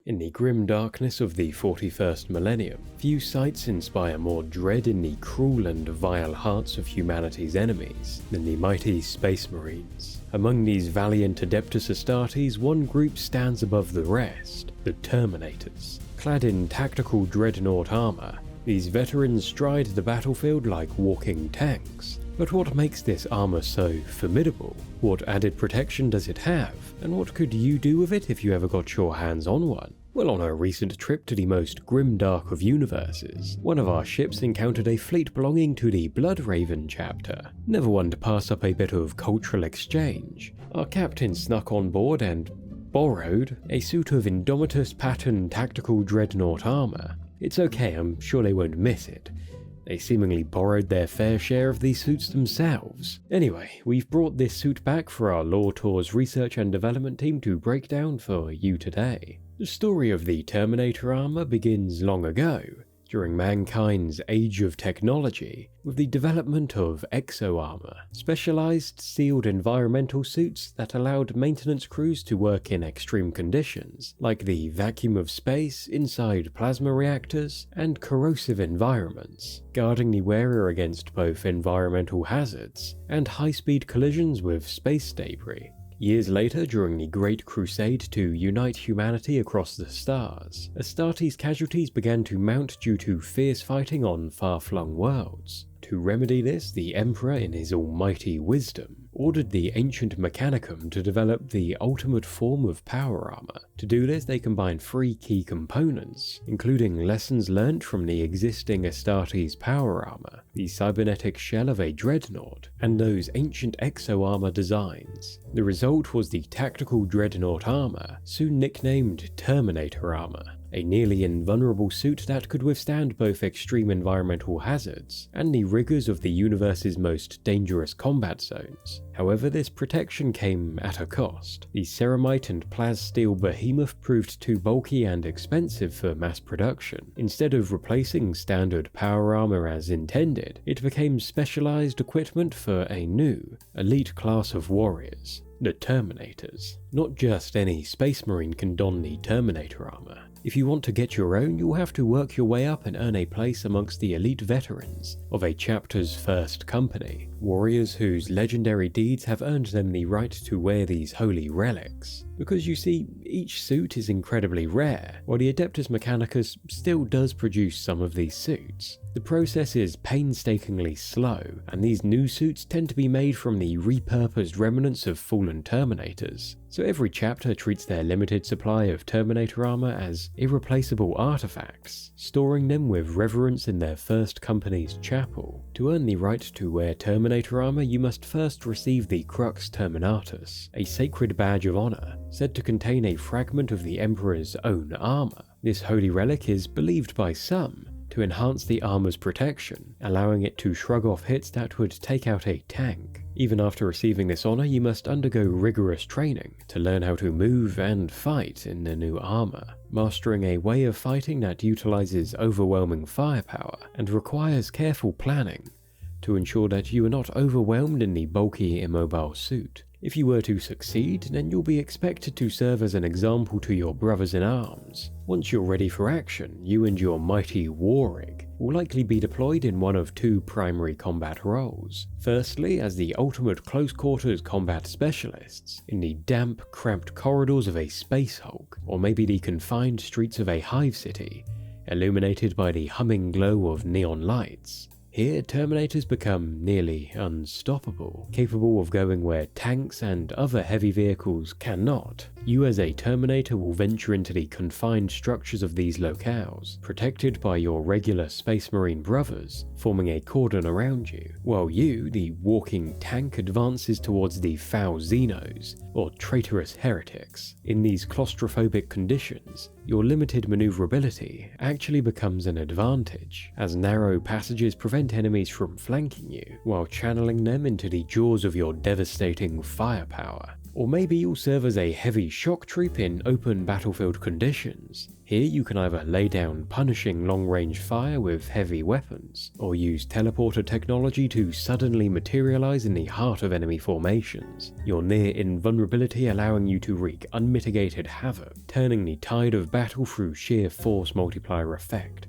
In the grim darkness of the 41st millennium, few sights inspire more dread in the cruel and vile hearts of humanity's enemies than the mighty Space Marines. Among these valiant Adeptus Astartes, one group stands above the rest, the Terminators. Clad in tactical dreadnought armor, these veterans stride the battlefield like walking tanks. But what makes this armor so formidable? What added protection does it have? And what could you do with it if you ever got your hands on one? Well, on a recent trip to the most grimdark of universes, one of our ships encountered a fleet belonging to the Bloodraven chapter. Never one to pass up a bit of cultural exchange. Our captain snuck on board and borrowed a suit of Indomitus pattern tactical dreadnought armor. It's okay, I'm sure they won't miss it. They seemingly borrowed their fair share of these suits themselves. Anyway, we've brought this suit back for our Lore Tours research and development team to break down for you today. The story of the Terminator armor begins long ago, during mankind's age of technology, with the development of exo-armor, specialized sealed environmental suits that allowed maintenance crews to work in extreme conditions, like the vacuum of space, inside plasma reactors, and corrosive environments, guarding the wearer against both environmental hazards and high-speed collisions with space debris. Years later, during the Great Crusade to unite humanity across the stars, Astartes casualties began to mount due to fierce fighting on far-flung worlds. To remedy this, the Emperor, in his almighty wisdom, ordered the ancient Mechanicum to develop the ultimate form of power armor. To do this, they combined 3 key components, including lessons learnt from the existing Astartes power armor, the cybernetic shell of a dreadnought, and those ancient exo-armor designs. The result was the tactical dreadnought armor, soon nicknamed Terminator Armor, a nearly invulnerable suit that could withstand both extreme environmental hazards and the rigors of the universe's most dangerous combat zones. However, this protection came at a cost. The ceramite and plasteel behemoth proved too bulky and expensive for mass production. Instead of replacing standard power armor as intended, it became specialized equipment for a new, elite class of warriors, the Terminators. Not just any Space Marine can don the Terminator armor. If you want to get your own, you'll have to work your way up and earn a place amongst the elite veterans of a chapter's first company, warriors whose legendary deeds have earned them the right to wear these holy relics. Because you see, each suit is incredibly rare, while the Adeptus Mechanicus still does produce some of these suits. The process is painstakingly slow, and these new suits tend to be made from the repurposed remnants of fallen Terminators. So every chapter treats their limited supply of Terminator armor as irreplaceable artifacts, storing them with reverence in their first company's chapel. To earn the right to wear Terminator armor, you must first receive the Crux Terminatus, a sacred badge of honor, said to contain a fragment of the Emperor's own armor. This holy relic is believed by some to enhance the armor's protection, allowing it to shrug off hits that would take out a tank. Even after receiving this honor, you must undergo rigorous training to learn how to move and fight in the new armor, mastering a way of fighting that utilizes overwhelming firepower and requires careful planning to ensure that you are not overwhelmed in the bulky, immobile suit. If you were to succeed, then you'll be expected to serve as an example to your brothers in arms. Once you're ready for action, you and your mighty Warrig will likely be deployed in one of 2 primary combat roles. Firstly, as the ultimate close-quarters combat specialists in the damp, cramped corridors of a space hulk, or maybe the confined streets of a hive city, illuminated by the humming glow of neon lights. Here, Terminators become nearly unstoppable, capable of going where tanks and other heavy vehicles cannot. You as a Terminator will venture into the confined structures of these locales, protected by your regular Space Marine brothers, forming a cordon around you, while you, the walking tank, advances towards the foul Xenos, or traitorous heretics. In these claustrophobic conditions, your limited maneuverability actually becomes an advantage, as narrow passages prevent enemies from flanking you, while channeling them into the jaws of your devastating firepower. Or maybe you'll serve as a heavy shock troop in open battlefield conditions. Here you can either lay down punishing long-range fire with heavy weapons, or use teleporter technology to suddenly materialize in the heart of enemy formations, your near invulnerability allowing you to wreak unmitigated havoc, turning the tide of battle through sheer force multiplier effect.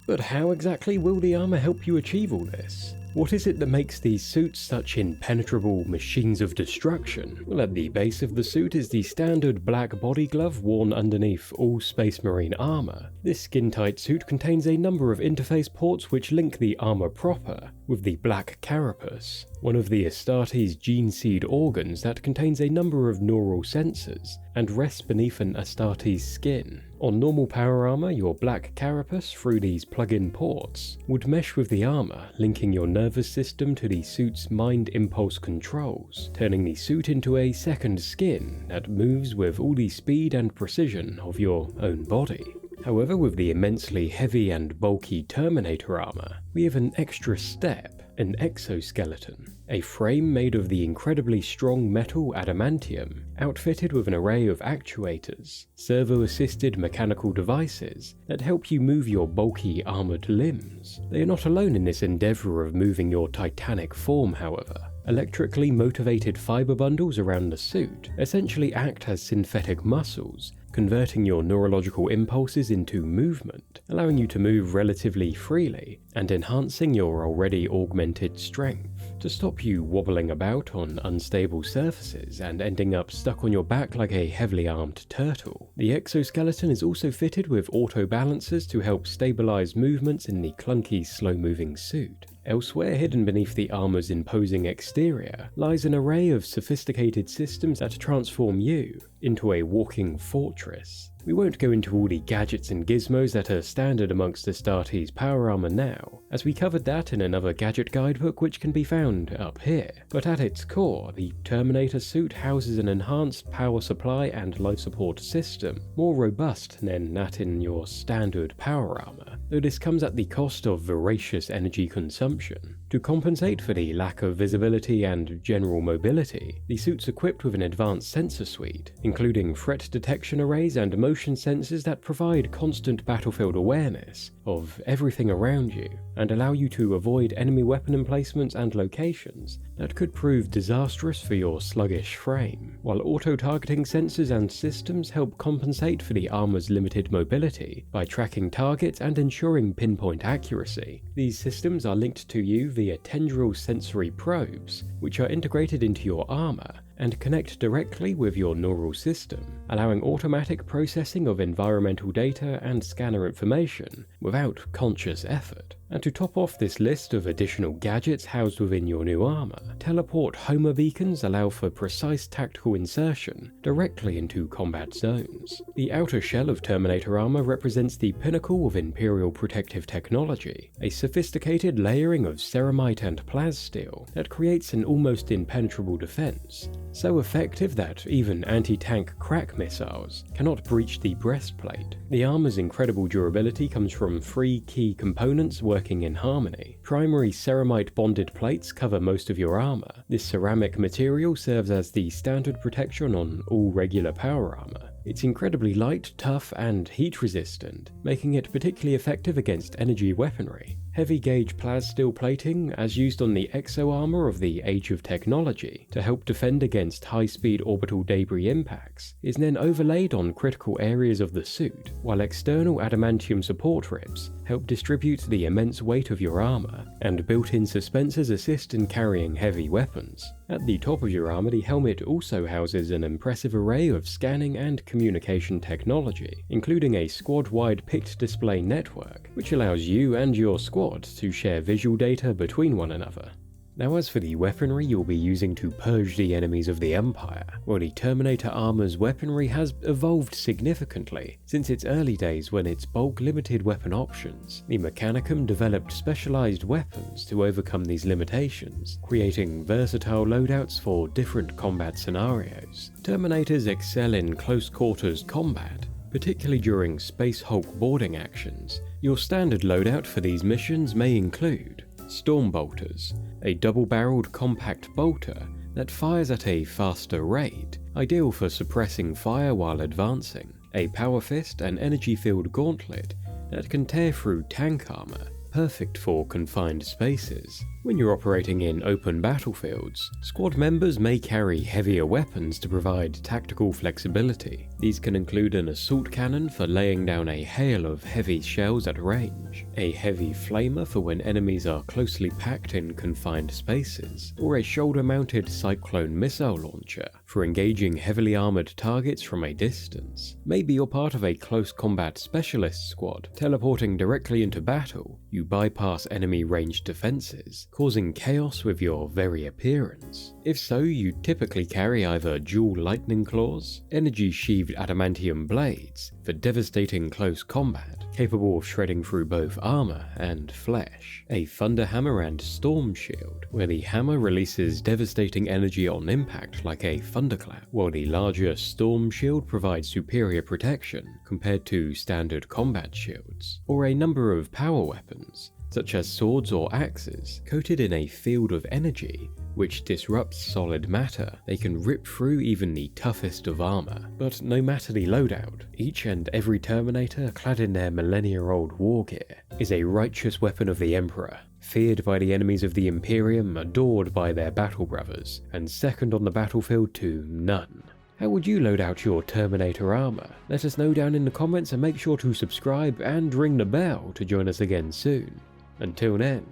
But how exactly will the armor help you achieve all this? What is it that makes these suits such impenetrable machines of destruction? Well, at the base of the suit is the standard black body glove worn underneath all Space Marine armor. This skin-tight suit contains a number of interface ports which link the armor proper with the black carapace, one of the Astartes gene seed organs that contains a number of neural sensors and rests beneath an Astartes skin. On normal power armor, your black carapace, through these plug-in ports, would mesh with the armor, linking your nervous system to the suit's mind impulse controls, turning the suit into a second skin that moves with all the speed and precision of your own body. However, with the immensely heavy and bulky Terminator armor, we have an extra step, an exoskeleton, a frame made of the incredibly strong metal adamantium, outfitted with an array of actuators, servo-assisted mechanical devices that help you move your bulky armored limbs. They are not alone in this endeavor of moving your titanic form, however. Electrically motivated fiber bundles around the suit essentially act as synthetic muscles, converting your neurological impulses into movement, allowing you to move relatively freely and enhancing your already augmented strength, to stop you wobbling about on unstable surfaces and ending up stuck on your back like a heavily armed turtle. The exoskeleton is also fitted with auto balancers to help stabilize movements in the clunky, slow-moving suit. Elsewhere, hidden beneath the armor's imposing exterior, lies an array of sophisticated systems that transform you into a walking fortress. We won't go into all the gadgets and gizmos that are standard amongst Astartes power armor now, as we covered that in another gadget guidebook which can be found up here. But at its core, the Terminator suit houses an enhanced power supply and life support system, more robust than that in your standard power armor, though this comes at the cost of voracious energy consumption. To compensate for the lack of visibility and general mobility, the suit's equipped with an advanced sensor suite, including threat detection arrays and motion sensors that provide constant battlefield awareness of everything around you, and allow you to avoid enemy weapon emplacements and locations that could prove disastrous for your sluggish frame, while auto-targeting sensors and systems help compensate for the armor's limited mobility by tracking targets and ensuring pinpoint accuracy. These systems are linked to you via tendril sensory probes, which are integrated into your armor and connect directly with your neural system, allowing automatic processing of environmental data and scanner information without conscious effort. And to top off this list of additional gadgets housed within your new armor, teleport Homer beacons allow for precise tactical insertion directly into combat zones. The outer shell of Terminator armor represents the pinnacle of Imperial protective technology, a sophisticated layering of ceramite and plasteel that creates an almost impenetrable defense, so effective that even anti-tank crack missiles cannot breach the breastplate. The armor's incredible durability comes from 3 key components working in harmony. Primary ceramite bonded plates cover most of your armor. This ceramic material serves as the standard protection on all regular power armor. It's incredibly light, tough, and heat-resistant, making it particularly effective against energy weaponry. Heavy-gauge plasteel plating, as used on the exo-armor of the Age of Technology to help defend against high-speed orbital debris impacts, is then overlaid on critical areas of the suit, while external adamantium support ribs help distribute the immense weight of your armor, and built-in suspensors assist in carrying heavy weapons. At the top of your armor, the helmet also houses an impressive array of scanning and communication technology, including a squad-wide picked display network, which allows you and your squad to share visual data between one another. Now, as for the weaponry you'll be using to purge the enemies of the Empire, well, the Terminator armor's weaponry has evolved significantly since its early days when its bulk limited weapon options. The Mechanicum developed specialized weapons to overcome these limitations, creating versatile loadouts for different combat scenarios. Terminators excel in close quarters combat, particularly during Space Hulk boarding actions. Your standard loadout for these missions may include Storm Bolters, a double-barreled compact bolter that fires at a faster rate, ideal for suppressing fire while advancing, a power fist and energy-filled gauntlet that can tear through tank armor, perfect for confined spaces. When you're operating in open battlefields, squad members may carry heavier weapons to provide tactical flexibility. These can include an assault cannon for laying down a hail of heavy shells at range, a heavy flamer for when enemies are closely packed in confined spaces, or a shoulder-mounted cyclone missile launcher for engaging heavily armored targets from a distance. Maybe you're part of a close combat specialist squad. Teleporting directly into battle, you bypass enemy ranged defenses, causing chaos with your very appearance. If so, you typically carry either dual lightning claws, energy-sheathed adamantium blades for devastating close combat, capable of shredding through both armor and flesh, a thunder hammer and storm shield, where the hammer releases devastating energy on impact like a thunderclap, while the larger storm shield provides superior protection compared to standard combat shields, or a number of power weapons, such as swords or axes, coated in a field of energy which disrupts solid matter. They can rip through even the toughest of armor. But no matter the loadout, each and every Terminator clad in their millennia-old war gear is a righteous weapon of the Emperor, feared by the enemies of the Imperium, adored by their battle brothers, and second on the battlefield to none. How would you load out your Terminator armor? Let us know down in the comments, and make sure to subscribe and ring the bell to join us again soon. Until then,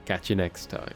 catch you next time.